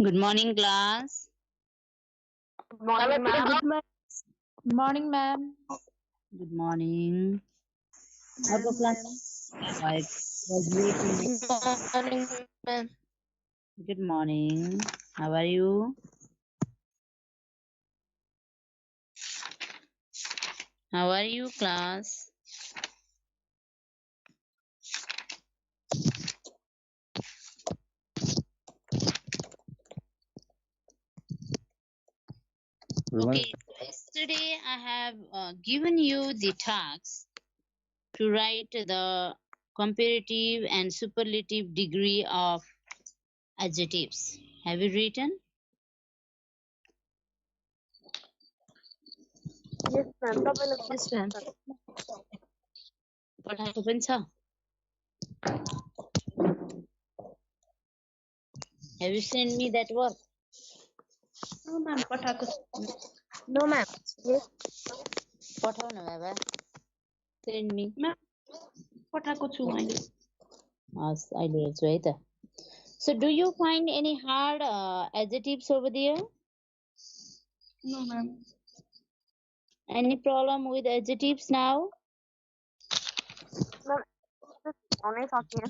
Good morning, class. Morning, ma'am. Morning, ma'am. Good morning. How Morning, the ma'am. class? I was waiting. Morning, ma'am. Good morning. How are you? How are you, class? Okay, so yesterday I have given you the task to write the comparative and superlative degree of adjectives. Have you written? Yes, ma'am. Yes, ma'am. पठाएको पनि छ? Have you sent me that work? No, ma'am. पठाएको No, ma'am. Yes, पठाउन बाबा. Send me. ma'am. पठाएको छु मैले. हस्, अहिले हेर्छु है त. So, do you find any hard adjectives over there? No, ma'am. Any problem with adjectives now? ma'am. आउनै सकिएन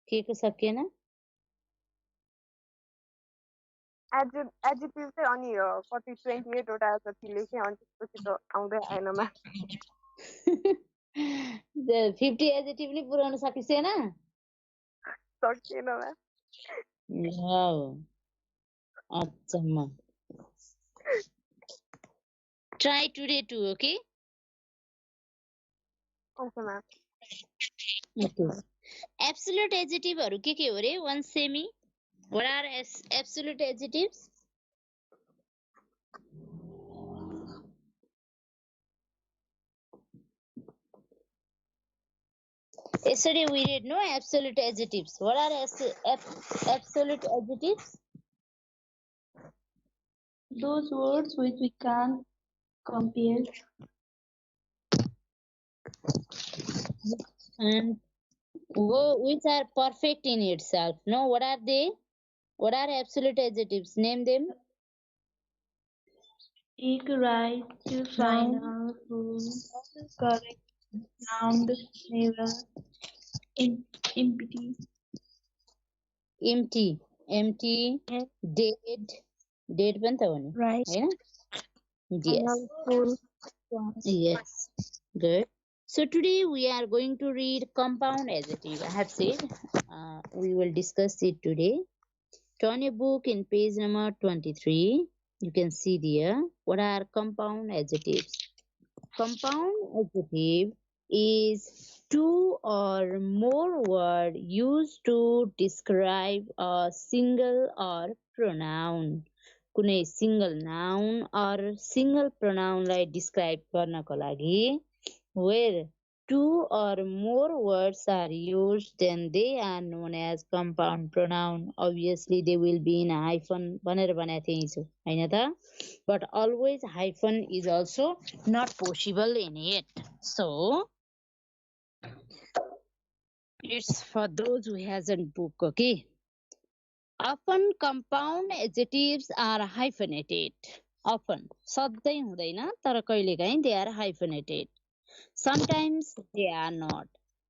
के को सकिएन? एडजेक्टिभ चाहिँ अनि कति 28 वटा जति लेखेँ अनि त्यसपछि त आउँदै आएन म्याम 50 adjective नि पुऱ्याउन सकिसेन? सकिएन म्याम वाउ, अचम्म. Try today too, okay? Okay ma'am Okay. Absolute adjective हरु के हो रे? One semi. What are absolute adjectives? Yesterday we read no absolute adjectives. What are absolute adjectives? Those words which we can compare. And which are perfect in itself. No, what are they? What are absolute adjectives? Name them. Take, right, final, full, correct, sound, never, empty. Empty. Empty. Yes. Dead. Dead पनि त हो नि, Right. हैन? Yes. Full. Yes. Good. So today we are going to read compound adjective. I have said we will discuss it today. Turn your book in page number 23. You can see there what are compound adjectives. Compound adjective is two or more words used to describe a single or pronoun. कुनै single noun or single pronoun लाई describe गर्नको लागि where two or more words are used, then they are known as compound pronoun. Obviously, they will be in a hyphen भनेर भनेको थिएँ हिजो, हैन त? But always hyphen is also not possible in it. So, it's for those who hasn't book, okay? Often compound adjectives are hyphenated. Often. सधैँ हुँदैन तर कहिलेकाहीँ they are hyphenated. Sometimes they are not.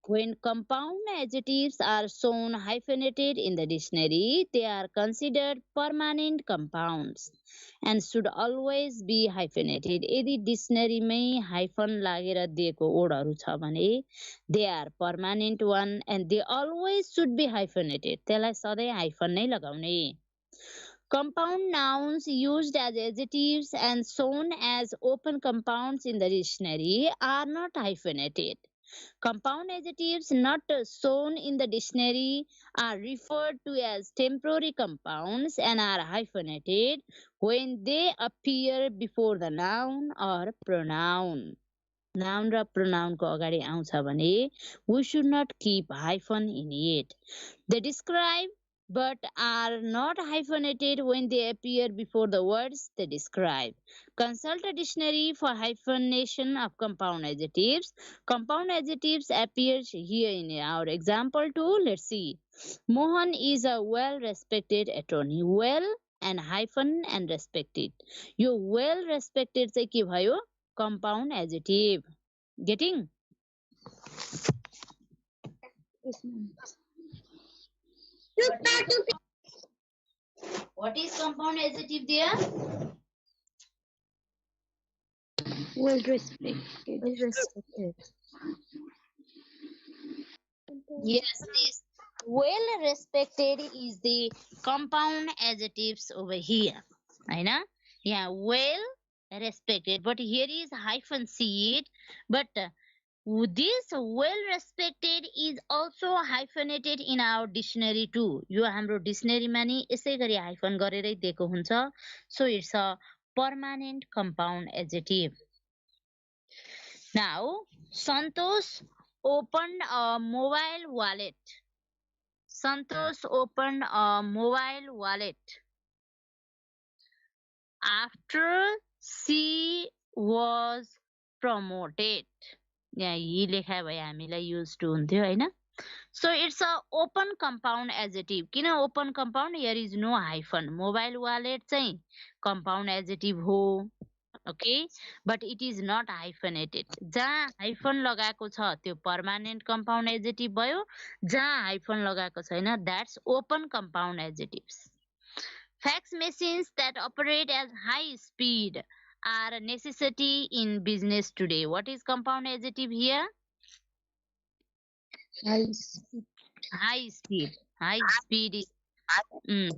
When compound adjectives are shown hyphenated in the dictionary, they are considered permanent compounds and should always be hyphenated. यदि डिक्सनरीमै hyphen लागेर दिएको वर्डहरू छ भने they are permanent one and they always should be hyphenated. त्यसलाई सधैँ hyphen नै लगाउने. Compound nouns used as adjectives and shown as open compounds in the dictionary are not hyphenated. Compound adjectives not shown in the dictionary are referred to as temporary compounds and are hyphenated when they appear before the noun or pronoun. Noun र pronoun को अगाडि आउँछ भने we should not keep hyphen in it. They describe but are not hyphenated when they appear before the words they describe. Consult a dictionary for hyphenation of compound adjectives. Compound adjectives appears here in our example too. Let's see. Mohan is a well-respected attorney. Well and hyphen and respected. यो well respected चाहिँ के भयो? Compound adjective. Getting? Yes, ma'am. What is compound adjective there? Well respected. Yes, this well respected is the compound adjectives over here. होइन? Yeah, well respected. But here is hyphen see it. But this well respected is also hyphenated in our dictionary too. यो हाम्रो dictionary मा नि यसै गरी hyphen गरेरै दिएको हुन्छ. So it's a permanent compound adjective. Now, Santosh opened a mobile wallet. Santosh opened a mobile wallet after she was promoted. यहाँ यी लेखा भए हामीलाई युज टु हुन्थ्यो हैन. So it's a open compound adjective. किन open compound? Here is no hyphen. Mobile wallet चाहिँ compound adjective हो. Okay, but it is not hyphenated. जहाँ hyphen लगाएको छ त्यो permanent compound adjective भयो. जहाँ hyphen लगाएको छैन that's open compound adjectives. Fax machines that operate at high speed are a necessity in business today. What is compound adjective here? Nice. High speed. High speed is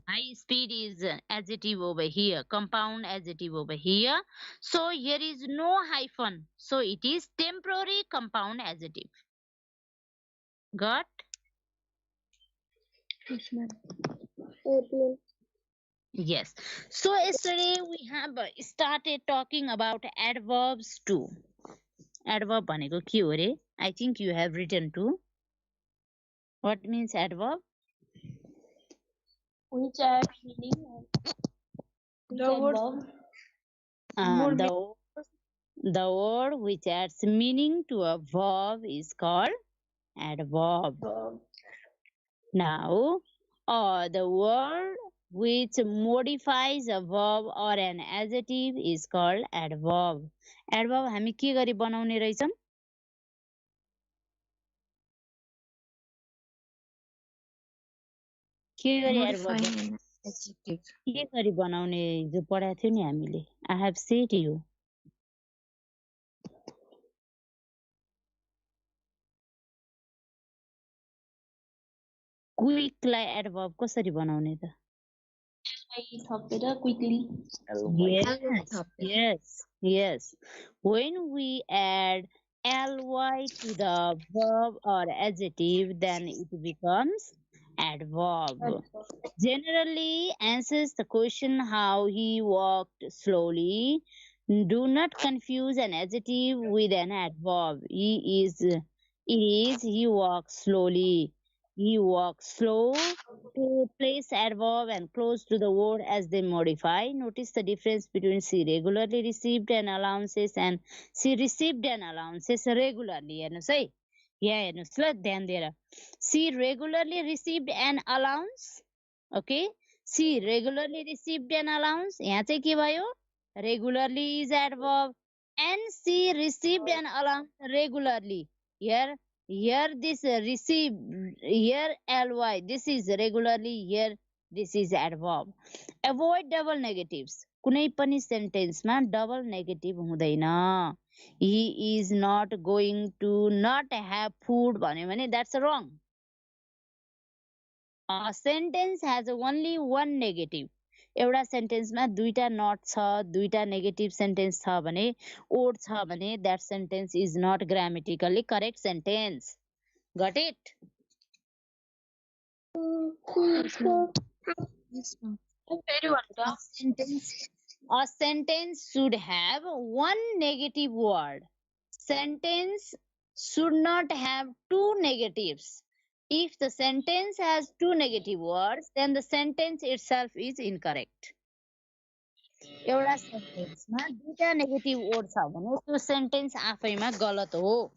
high speed is adjective over here, compound adjective over here. So here is no hyphen. So it is temporary compound adjective. Got? Yes, ma'am. Yes. So yesterday we have started talking about adverbs too. Adverb भनेको के हो रे? I think you have written too. What means adverb? Which adds meaning and The word The word which adds meaning to a verb is called adverb. Now, the word which modifies a verb or an adjective is called adverb. Adverb हामी के गरी बनाउने रहेछौं? के गरी adverb के गरी बनाउने जो पढाएको थियो नि हामीले. I have said you. Quick लाई adverb कसरी बनाउने त? थपेर quickly. Yes. When we add ly to the verb or adjective, then it becomes adverb. Generally answers the question how he walked slowly. Do not confuse an adjective with an adverb. He walks slowly. He walks slow. To place adverb and close to the word as they modify. Notice the difference between she regularly received an allowances and she received an allowances regularly. हेर्नुस् है. यहाँ हेर्नुस् ल ध्यान दिएर. She regularly received an allowance. Okay. She regularly received an allowance. यहाँ चाहिँ के भयो? Regularly is adverb. And she received an allowance regularly. Here this receive, here ly, this is regularly, here this is adverb. Avoid double negatives. कुनै पनि sentence मा double negative हुँदैन. He is not going to not have food भन्यो भने that's wrong. A sentence has only one negative. एउटा sentence मा दुईटा not छ, दुईटा negative sentence छ भने, odd छ भने that sentence is not grammatically correct sentence. Got it? Very well. A sentence should have one negative word. Sentence should not have two negatives. If the sentence has two negative words, then the sentence itself is incorrect. एउटा सेन्टेन्समा दुईटा negative word छ भने त्यो sentence आफैमा गलत हो.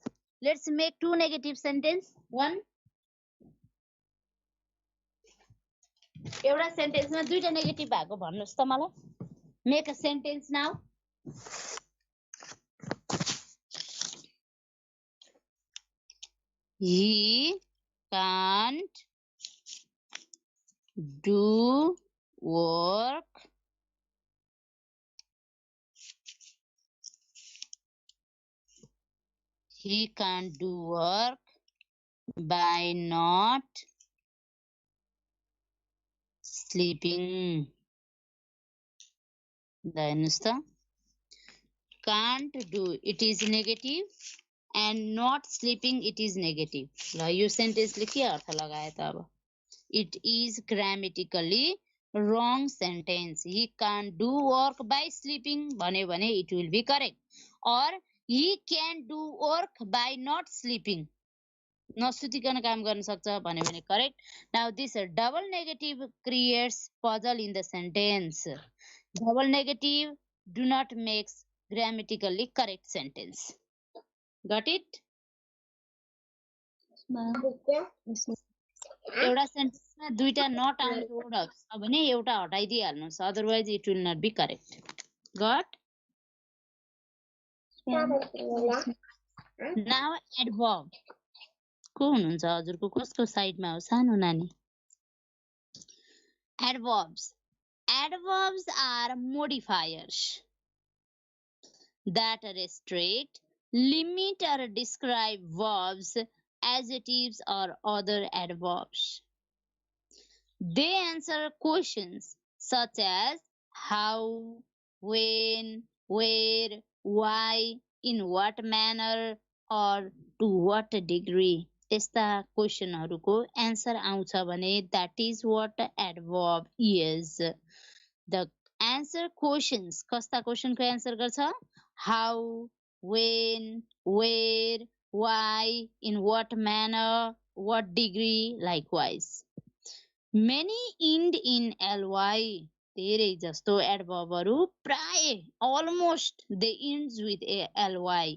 Let's make two negative sentence. One, एउटा सेन्टेन्समा दुईटा नेगेटिभ भएको भन्नुस् त मलाई. Make a sentence now. He can't do work by not sleeping. हेर्नुस् त, can't do it is negative and not sleeping it is negative. ल यो सेन्टेन्सले के अर्थ लगायो त अब? It is grammatically wrong sentence. He can't do work by sleeping भन्यो भने it will be correct. Or he can do work by not sleeping. नसुतिकन काम गर्न सक्छ भन्यो भने correct. Now this double negative creates puzzle in the sentence. Double negative do not make grammatically correct sentence. Got it? एउटा सेन्टेन्समा दुईटा not आउने word छ भने एउटा हटाइदिइहाल्नुस्, otherwise it will not be correct. Got? Now adverb. को हुनुहुन्छ हजुरको? कसको साइडमा हो सानो नानी? एडभर्ब्स. Adverbs are modifiers that restrict, limit or describe verbs, adjectives or other adverbs. They answer questions such as how, when, where, why, in what manner or to what degree. यस्ता क्वेशनहरुको answer आउँछ भने that is what adverb is. The answer questions, कस्ता क्वेशनको answer गर्छ? How, when, where, why, in what manner, what degree, likewise. Many end in ly. धेरै जस्तो एडभर्बहरु प्राय almost they ends with a ly.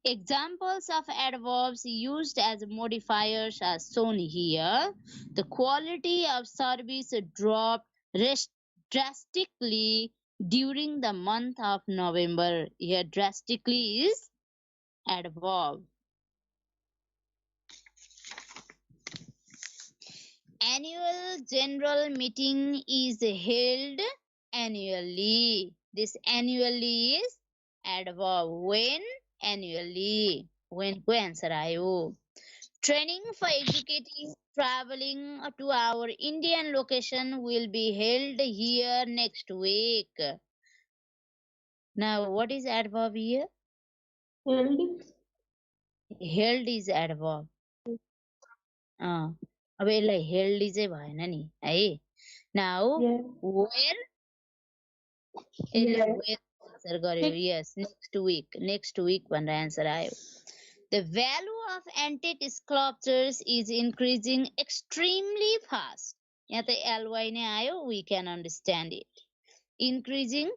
Examples of adverbs used as modifiers are shown here. The quality of service dropped drastically during the month of November. Here drastically is adverb. Annual general meeting is held annually. This annually is adverb. When? Annually. When को answer आयो. Training for executives traveling to our Indian location will be held here next week. Now what is adverb here? Held is adverb. अब यसलाई healthy चाहिँ भएन नि है. Now where answer गर्यो. यस, next week भनेर आन्सर आयो. The value of antique sculptures is increasing extremely fast. यहाँ त ly नै आयो. We can understand it. Increasing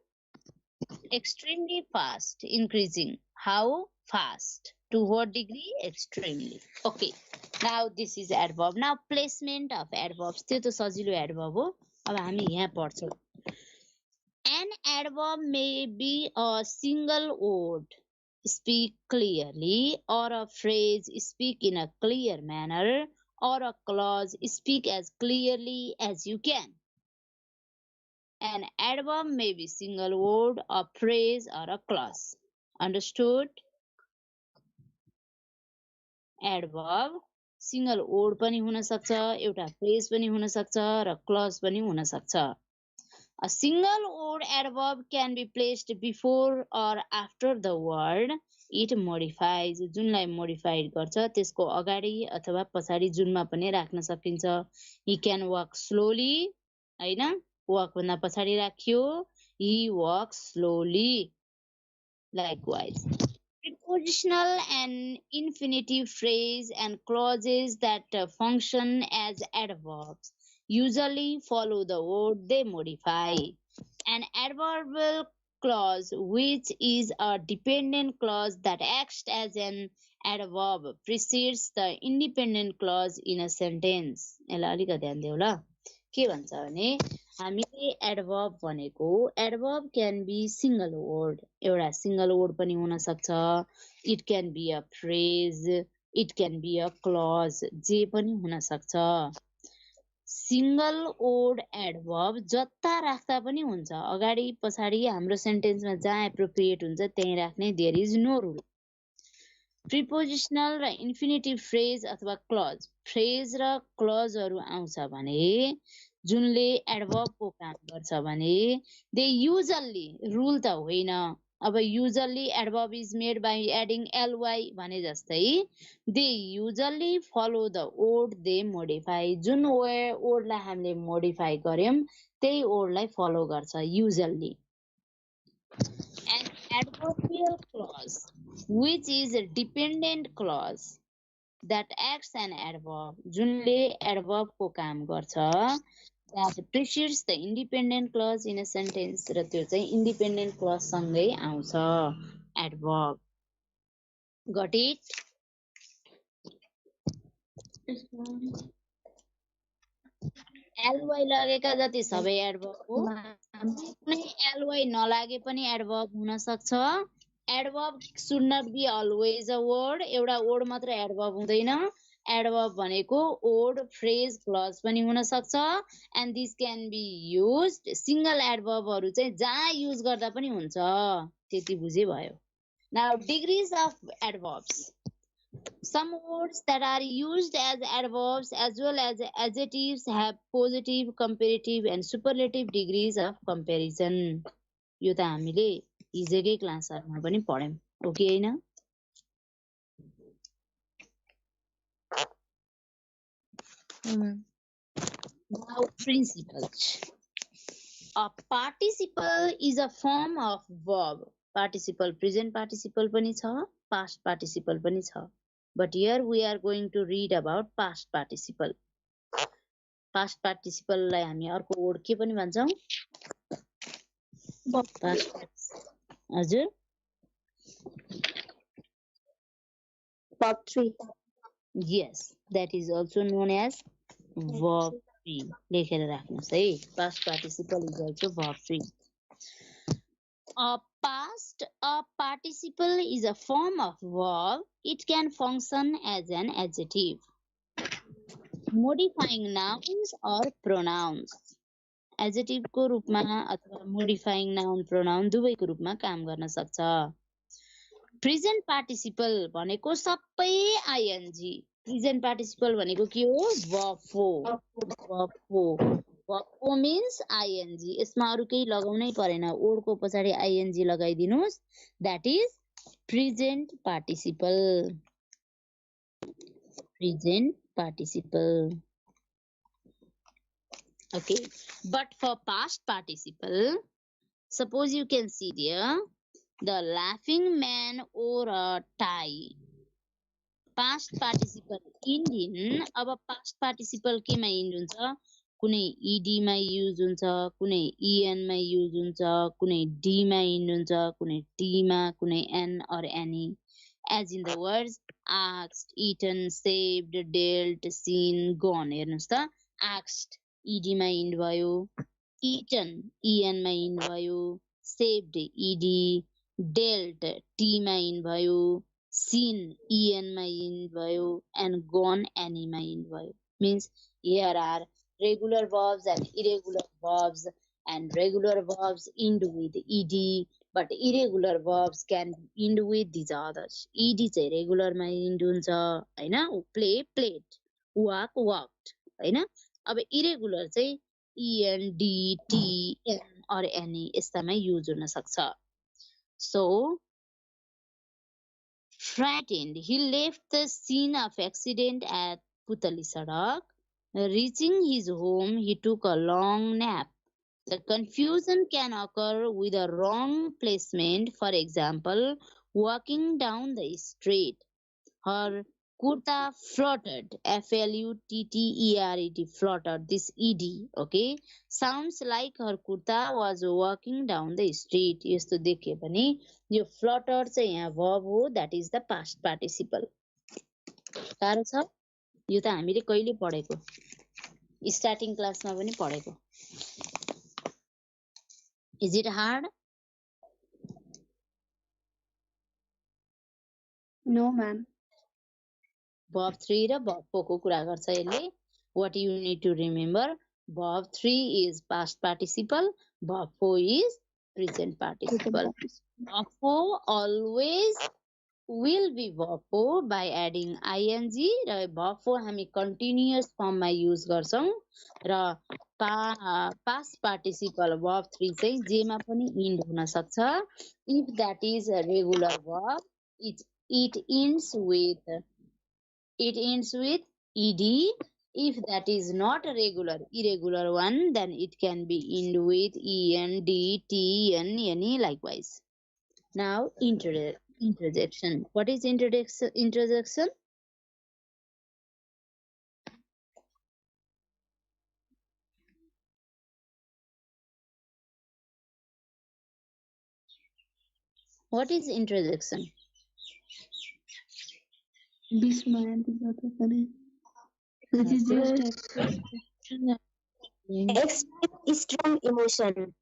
extremely fast. Increasing how fast? To what degree? Extremely. Okay. Now this is adverb. Now placement of adverbs. त्यो त सजिलो adverb हो. अब हामी यहाँ पढ्छौं. An adverb may be a single word, speak clearly, or a phrase, speak in a clear manner, or a clause, speak as clearly as you can. An adverb may be single word, a phrase, or a clause. Understood? Adverb single word पनि हुन सक्छ, एउटा phrase पनि हुन सक्छ र clause पनि हुन सक्छ. A single word adverb can be placed before or after the word it modifies. जुनलाई modified गर्छ त्यसको अगाडि अथवा पछाडि जुनमा पनि राख्न सकिन्छ. He can walk slowly, हैन? Walk भन्दा पछाडि राख्यो. He walks slowly. Likewise. Prepositional and infinitive phrase and clauses that function as adverbs usually follow the word they modify. An adverbial clause, which is a dependent clause that acts as an adverb, precedes the independent clause in a sentence. यसलाई अलिकति ध्यान देऊ ल के भन्छ भने हामीले adverb भनेको adverb can be single word एउटा सिंगल वर्ड पनि हुन सक्छ it can be a phrase it can be a clause जे पनि हुन सक्छ सिंगल वर्ड एडभर्ब जता राख्दा पनि हुन्छ अगाडि पछाडि हाम्रो सेन्टेन्समा जहाँ एप्रोप्रिएट हुन्छ त्यही राख्ने there is no rule prepositional र इन्फिनिटिभ फ्रेज अथवा क्लज फ्रेज र क्लजहरू आउँछ भने जुनले एडभर्बको काम गर्छ भने दे युजली रुल त होइन अब usually adverb is made by adding ly भने जस्तै they usually follow the word they modify जुन वर्डलाई हामीले मोडिफाई गर्यौं त्यही वर्डलाई फलो गर्छ usually an adverbial clause which is a dependent clause that acts an adverb जुनले adverb को काम गर्छ that precedes the independent clause in a sentence र त्यो चाहिँ independent clause सँगै आउँछ adverb got it ly लागेका जति सबै एडभर्ब हो कुनै ly नलागे पनि एडभर्ब हुन सक्छ adverb should not be always a word एउटा वर्ड मात्र एडभर्ब हुँदैन एडभर्ब भनेको वर्ड फ्रेज क्लज पनि हुन सक्छ and this can be used single एडभर्बहरु चाहिँ जहाँ युज गर्दा पनि हुन्छ त्यति बुझे भयो now degrees of adverbs Some words that are used as adverbs as well as adjectives have positive, comparative and superlative degrees of comparison. यो त हामीले हिजोकै क्लासहरुमा पनि पढ्यौं हो कि हैन Now principles. A participle is a form of verb. Participle present participle पनि छ past participle पनि छ But here we are going to read about past participle. Past participle लाई हामी अर्को वर्ड के पनि भन्छौं? Past हजुर? Verb 3. Yes, that is also known as verb 3. लेखेर राख्नुस् है. Past participle is also verb 3. A participle is a form of verb. It can function as an adjective, modifying nouns or pronouns. Adjective को रूपमा अथवा modifying noun pronoun दुवैको रूपमा काम गर्न सक्छ. Present participle भनेको सबै ing. Present participle भनेको के हो? Verb 4. Verb 4. Verb 4 means ing. यसमा अरु केही लगाउनै परेन. word को पछाडी ing लगाइदिनुस्. That is present participle. Present participle. Okay. But for past participle, suppose you can see there, the laughing man wore a tie. Past participle end in. अब past participle केमा end हुन्छ? कुनै ed मा use हुन्छ कुनै en मा use हुन्छ कुनै d मा end हुन्छ कुनै t मा कुनै n or any as in the words asked eaten saved dealt seen gone हेर्नुस् त asked ed मा end भयो eaten en मा end भयो saved ed dealt t मा end भयो seen en मा end भयो and gone any मा end भयो means here are regular verbs and irregular verbs and regular verbs end with ed but irregular verbs can end with these others ed चाहिँ regular मा end हुन्छ हैन play played walk walked हैन अब irregular चाहिँ en d t n or any यस्तामा use हुन सक्छ so frightened he left the scene of accident at Putali Sadak Reaching his home, he took a long nap. The confusion can occur with a wrong placement. For example, walking down the street. Her kurta fluttered, fluttered, fluttered, this ed, okay, sounds like her kurta was walking down the street. यस्तो देख्यो भने यो fluttered चाहिँ यहाँ verb हो, that is the past participle. साह्रो छ यो त हामीले कहिले पढेको, स्टार्टिङ क्लासमा पनि पढेको. Is it hard? No, ma'am. Verb 3 र verb 4 को कुरा गर्छ यसले. What you need to remember, verb 3 is past participle, verb 4 is present participle. Verb 4 always will be verb 4 by adding ing र verb 4 हामी continuous form मा use गर्छौं र past participle verb 3 चाहिँ जेमा पनि end हुन सक्छ. If that is a regular verb, it ends with ed. If that is not a irregular one, then it can be end with end, tn, any likewise. Now interjection. What is interjection? What is interjection? Which is just express strong emotion.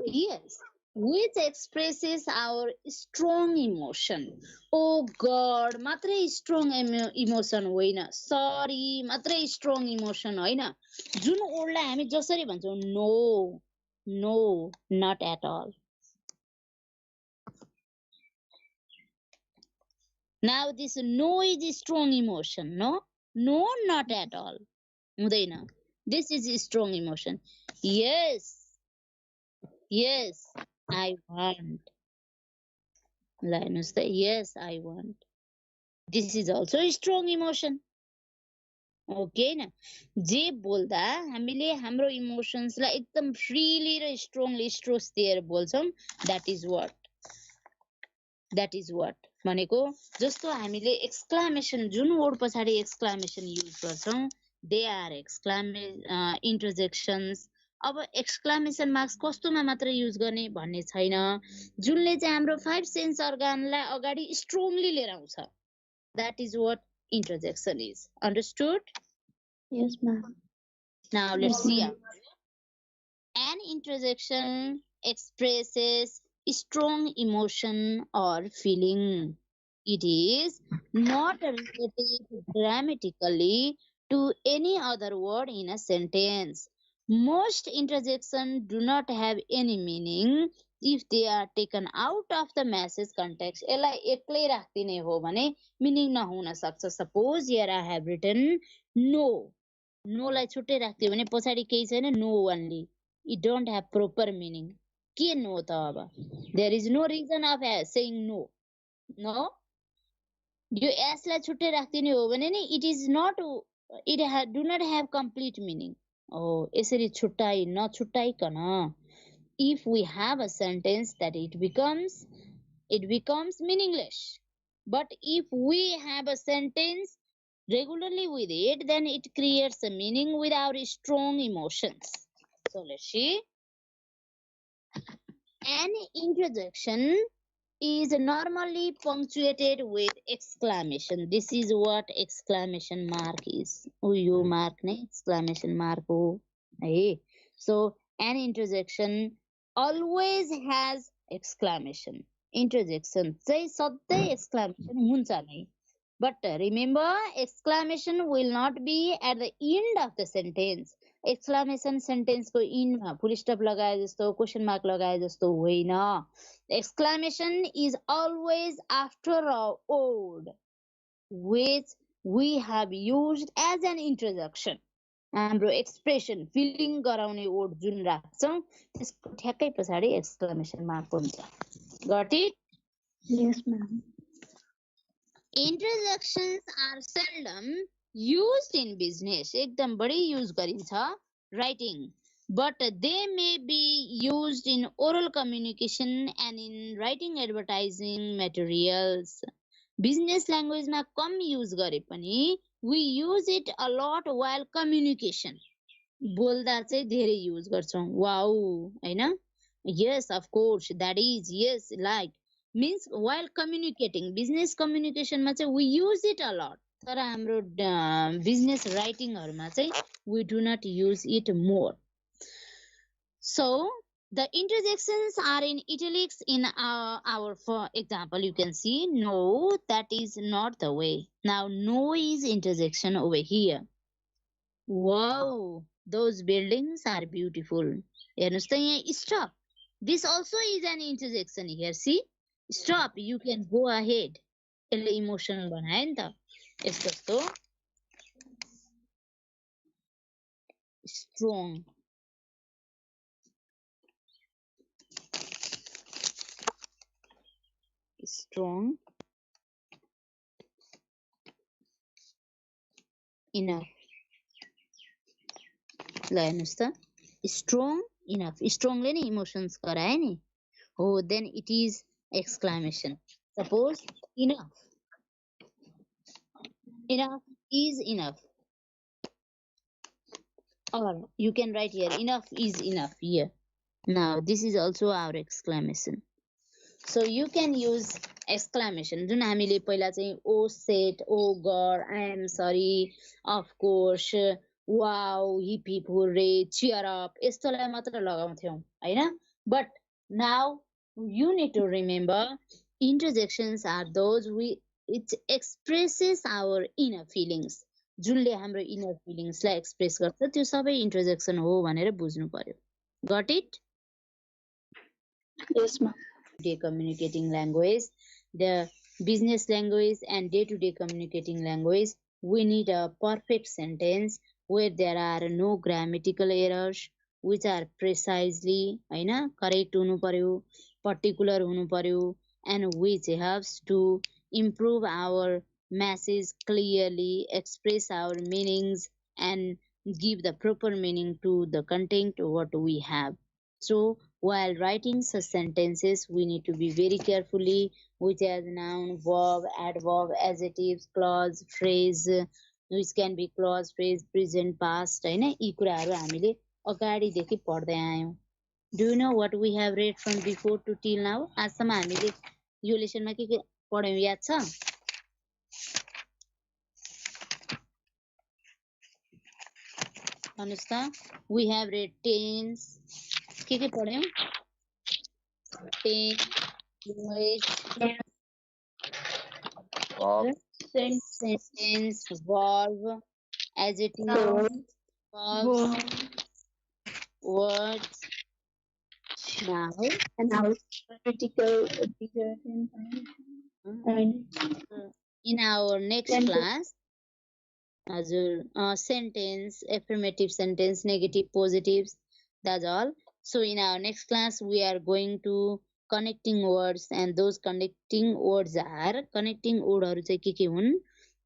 Yes, which expresses our strong emotion. Oh God, matrai strong emotion होइन, sorry matrai strong emotion होइन. जुन wordलाई हामी जसरी भन्छौं no, not at all. Now this no is strong emotion, no, not at all. हुँदैन. This is strong emotion. Yes, I want. Linus, yes, I want. This is also a strong emotion. Okay na? जे बोल्दा हामीले हाम्रो emotions लाई एकदम freely र strongly स्ट्रोस दिएर बोल्छौं, that is what भनेको. जस्तो हामीले एक्सक्लामेसन, जुन वर्ड पछाडी एक्सक्लामेसन युज गर्छौं, they are interjections. अब एक्सक्लामेसन मार्क्स कस्तोमा मात्र युज गर्ने भन्ने छैन, जुनले चाहिँ हाम्रो 5 सेन्स अर्गानलाई अगाडि स्ट्रङली लिएर आउँछ. That is what interjection is. Understood? Yes, ma'am. Now let's see. An interjection expresses strong emotion or feeling. It is not related grammatically to any other word in a sentence. Most interjections do not have any meaning if they are taken out of the message context. यसलाई एक्लै राख्दिने हो भने meaning नहुन सक्छ. Suppose here I have written no. No लाई छुट्टै राख्दियो भने पछाडी केही छैन, no only. It don't have proper meaning. के no त अब? There is no reason of saying no. No. यो s लाई छुट्टै राख्दिने हो भने नि it is not, do not have complete meaning. Oh, यसरी छुट्टाई नछुट्टाइकन if we have a sentence that it becomes meaningless. But if we have a sentence regularly with it, then it creates a meaning with our strong emotions. So let's see. An interjection is normally punctuated with exclamation. This is what exclamation mark is. यो mark नै exclamation mark हो है. So an interjection always has exclamation. Interjection चाहिँ सधैँ exclamation हुन्छ नै. But remember, exclamation will not be at the end of the sentence. Exclamation sentence को end मा full stop लगाए जस्तो, question mark लगाए जस्तो होइन. Exclamation is always after a word which we have used as an introduction. हाम्रो expression, feeling गराउने word जुन राख्छौं त्यसको ठ्याक्कै पछाडी exclamation mark हुन्छ. Got it? Yes, ma'am. Interjections are seldom used in business. एकदम बढी युज गरिन्छ writing. but they may be used in oral communication and in writing advertising materials. Business language मा कम युज गरे पनि we use it a lot while communication. बोल्दा चाहिँ धेरै use गर्छौं वाउ हैन yes of course that is yes like means while communicating business communication मा चाहिँ we use it a lot तर हाम्रो business writing हरुमा चाहिँ we do not use it more. So the interjections are in italics in our for example you can see no that is not the way. Now no is interjection over here. Wow, those buildings are beautiful. हेर्नुस् त यहाँ stop. This also is an interjection here. See? Stop. You can go ahead. यसले emotional बनायो नि त यस्तो strong. Strong enough. ल हेर्नुस् त strong enough. Strong ले नै इमोसन्स गरायो नि हो then it is exclamation. Suppose enough. Enough is enough. Or you can write here enough is enough here. Now this is also our exclamation. So you can use exclamation. जुन हामीले पहिला चाहिँ oh shit, oh god, I am sorry, of course, wow, hip hip hooray, cheer up यस्तोलाई मात्र लगाउँथ्यौं हैन. But now you need to remember interjections are those it expresses our inner feelings. जुनले हाम्रो inner feelings लाई express गर्छ त्यो सबै interjection हो भनेर बुझ्नु पर्यो. Got it? Yes, ma'am. Day communicating language, the business language and day-to-day communicating language, we need a perfect sentence where there are no grammatical errors, which are precisely हैन correct हुनु पर्यो, particular हुनु पर्यो, and which helps to improve our message clearly, express our meanings and give the proper meaning to the content what we have. So while writing such sentences, we need to be very carefully which as noun, verb, adverb, adjectives, clause, phrase, which can be clause, phrase, present, past, हैन यी कुराहरु हामीले अगाडिदेखि पढ्दै आयौं. Do you know what we have read from before to till now? आजसम्म हामीले यो लेसनमा के पढ्यौं याद छ? भन्नुस् त we have read tense के पढ्यौं? Tense, voice, sentence, verb, adjective, verbs, words. Now, Critical in our next class, sentence, affirmative sentence, negative, positives, that's all. So in our next class, we are going to connecting words, and those connecting words are connecting word के हुन्?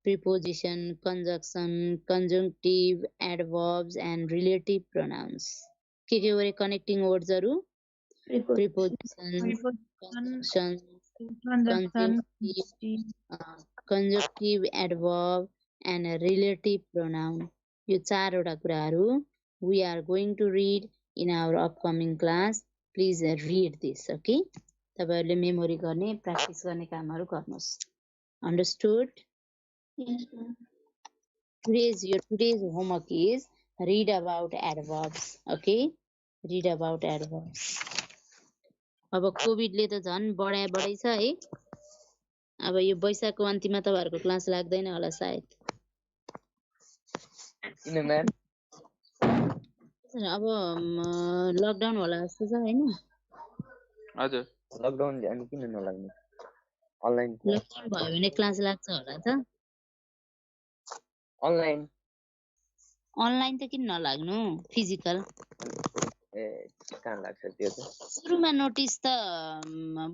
Preposition, conjunction, conjunctive, adverbs, and relative pronouns. के हो connecting words हरु? Preposition, conjunction, conjunctive, adverb, and a relative pronoun. यो चारवटा कुराहरु we are going to read in our upcoming class. Please read this, okay? तपाईहरुले memory गर्ने practice गर्ने कामहरु गर्नुस्. Understood? Yes, ma'am. Today's homework is read about adverbs, okay? Read about adverbs. अब कोभिडले त झन् बढाइ छ है. अब यो वैशाखको अन्तिममा तपाईहरुको क्लास लाग्दैन होला सायद. किन म्याम? अब लकडाउन होला जस्तो छ हैन? हजुर लकडाउन अनि किन नलाग्ने? अनलाइन लकडाउन भयो भने क्लास लाग्छ होला त? अनलाइन अनलाइन त किन नलाग्नु? फिजिकल ए कहाँ लाग्छ त्यो त? सुरुमा नोटिस त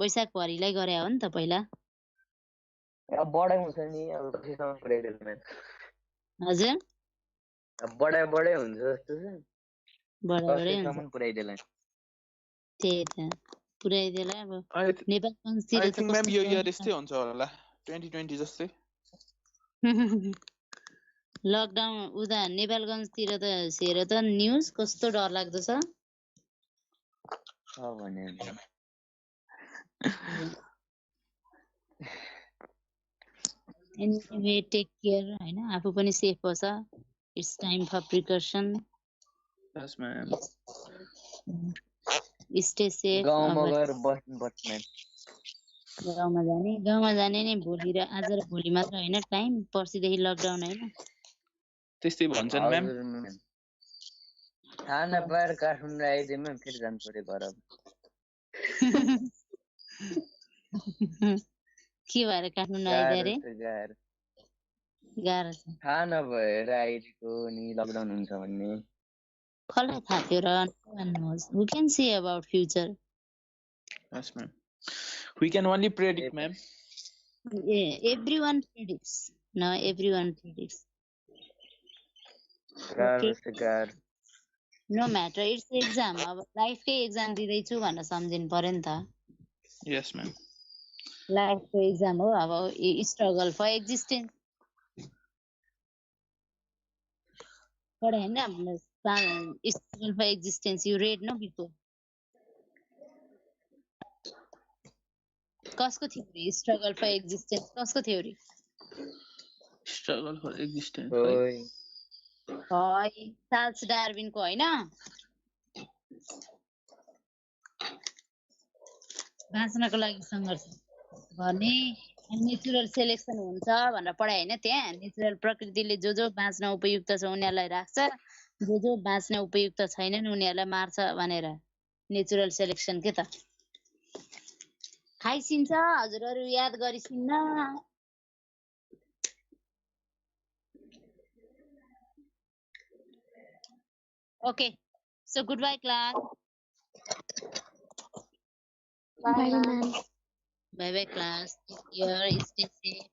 वैशाख भरिलाई गरे हो नि त पहिला. अब बढाइ हुन्छ नि अब कतिसम्म पुर्याइदिनु म्याम? हजुर अब बढाइ हुन्छ जस्तो छ. बढा बढै हुन्छ दसैँसम्म पुऱ्याइदेला त्यही त पुऱ्याइदेला अब आई नेपालगञ्जतिर त थिङ्क म्याम कस्तो यो इयर यस्तै हुन्छ होला 2020 जस्तै लकडाउन उता नेपालगञ्जतिर त हेर त न्युज कस्तो डरलाग्दो छ भने एनिवे टेक केयर हैन आफू पनि सेफ बस it's time for precaution yes ma'am stay safe गाउँमा गएर बस्नुपर्छ म्याम गाउँमा जाने नि भोलि र आज र भोलि मात्र हैन टाइम पर्सिदेखि लकडाउन हैन त्यस्तै भन्छन् म्याम हजुर म्याम खाना पाएर काठमाडौँ आइदिए म्याम फेरि जानु पर्यो घर अब के भएर काठमाडौँ आइदिए रे गाह्रो छ थाहा नभएर आइदिएको नि लकडाउन हुन्छ भन्ने कसलाई थाहा थियो र भन्नुहोस् who can say about future yes ma'am we can only predict ma'am everyone predicts no everyone predicts गाह्रो छ गाह्रो no matter it's exam अब लाइफ के एक्जाम दिँदैछु भनेर सम्झिनु पर्यो नि त yes ma'am लाइफ को एक्जाम हो अब स्ट्रगल फर एक्जिस्टेन्स पढाइ हैन struggle for existence you read no before कसको थ्योरी स्ट्रगल फर एक्जिस्टेन्स कसको थ्योरी struggle for existence ओइ है चार्ल्स डार्विनको हैन बाँच्नको लागि सङ्घर्ष गर्ने नेचुरल सेलेक्सन हुन्छ भनेर पढाइ हैन त्यहाँ नेचुरल प्रकृतिले जो बाँच्न उपयुक्त छ उनीहरूलाई राख्छ जो बाँच्न उपयुक्त छैनन् उनीहरूलाई मार्छ भनेर नेचुरल सेलेक्सन के त खाइसिन्छ हजुरहरू याद गरिसिन्न okay so good bye class Bye, ma'am. Bye bye class take care stay safe